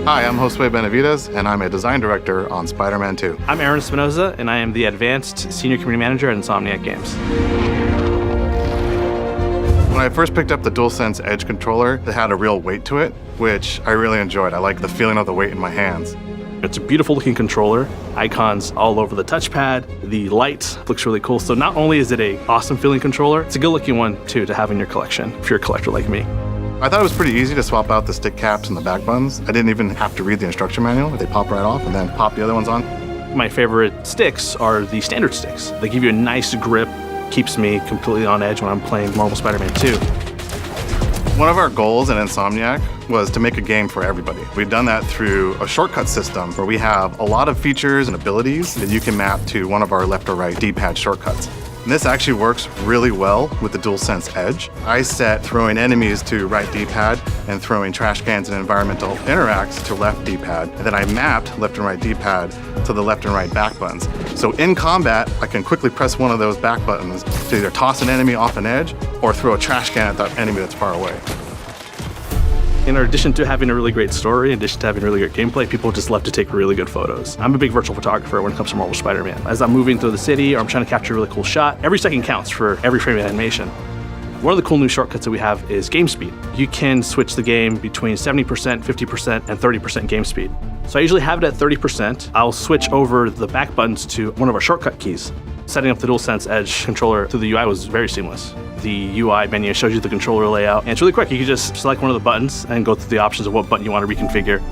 Hi, I'm Josue Benavides, and I'm a design director on Spider-Man 2. I'm Aaron Espinoza, and I am the Advanced Senior Community Manager at Insomniac Games. When I first picked up the DualSense Edge controller, it had a real weight to it, which I really enjoyed. I like the feeling of the weight in my hands. It's a beautiful looking controller, icons all over the touchpad, the light looks really cool. So not only is it an awesome feeling controller, it's a good looking one too to have in your collection if you're a collector like me. I thought it was pretty easy to swap out the stick caps and the back buttons. I didn't even have to read the instruction manual. They pop right off and then pop the other ones on. My favorite sticks are the standard sticks. They give you a nice grip, keeps me completely on edge when I'm playing Marvel Spider-Man 2. One of our goals in Insomniac was to make a game for everybody. We've done that through a shortcut system where we have a lot of features and abilities that you can map to one of our left or right D-pad shortcuts. And this actually works really well with the DualSense Edge. I set throwing enemies to right D-pad and throwing trash cans and environmental interacts to left D-pad. And then I mapped left and right D-pad to the left and right back buttons. So in combat, I can quickly press one of those back buttons to either toss an enemy off an edge or throw a trash can at that enemy that's far away. In addition to having a really great story, in addition to having really great gameplay, people just love to take really good photos. I'm a big virtual photographer when it comes to Marvel Spider-Man. As I'm moving through the city or I'm trying to capture a really cool shot, every second counts for every frame of animation. One of the cool new shortcuts that we have is game speed. You can switch the game between 70%, 50%, and 30% game speed. So I usually have it at 30%. I'll switch over the back buttons to one of our shortcut keys. Setting up the DualSense Edge controller through the UI was very seamless. The UI menu shows you the controller layout, and it's really quick. You can just select one of the buttons and go through the options of what button you want to reconfigure.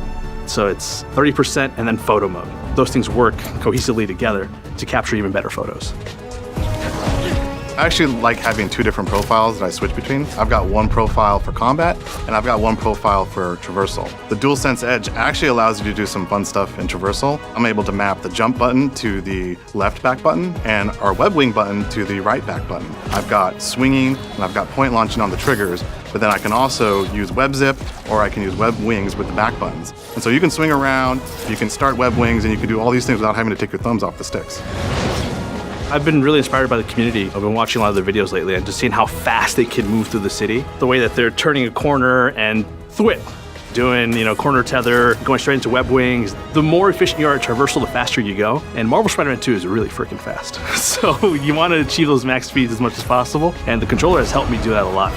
So it's 30% and then photo mode. Those things work cohesively together to capture even better photos. I actually like having two different profiles that I switch between. I've got one profile for combat, and I've got one profile for traversal. The DualSense Edge actually allows you to do some fun stuff in traversal. I'm able to map the jump button to the left back button and our web wing button to the right back button. I've got swinging and I've got point launching on the triggers, but then I can also use web zip or I can use web wings with the back buttons. And so you can swing around, you can start web wings, and you can do all these things without having to take your thumbs off the sticks. I've been really inspired by the community. I've been watching a lot of their videos lately and just seeing how fast they can move through the city. The way that they're turning a corner and thwip, doing corner tether, going straight into web wings. The more efficient you are at traversal, the faster you go. And Marvel Spider-Man 2 is really freaking fast. So you want to achieve those max speeds as much as possible. And the controller has helped me do that a lot.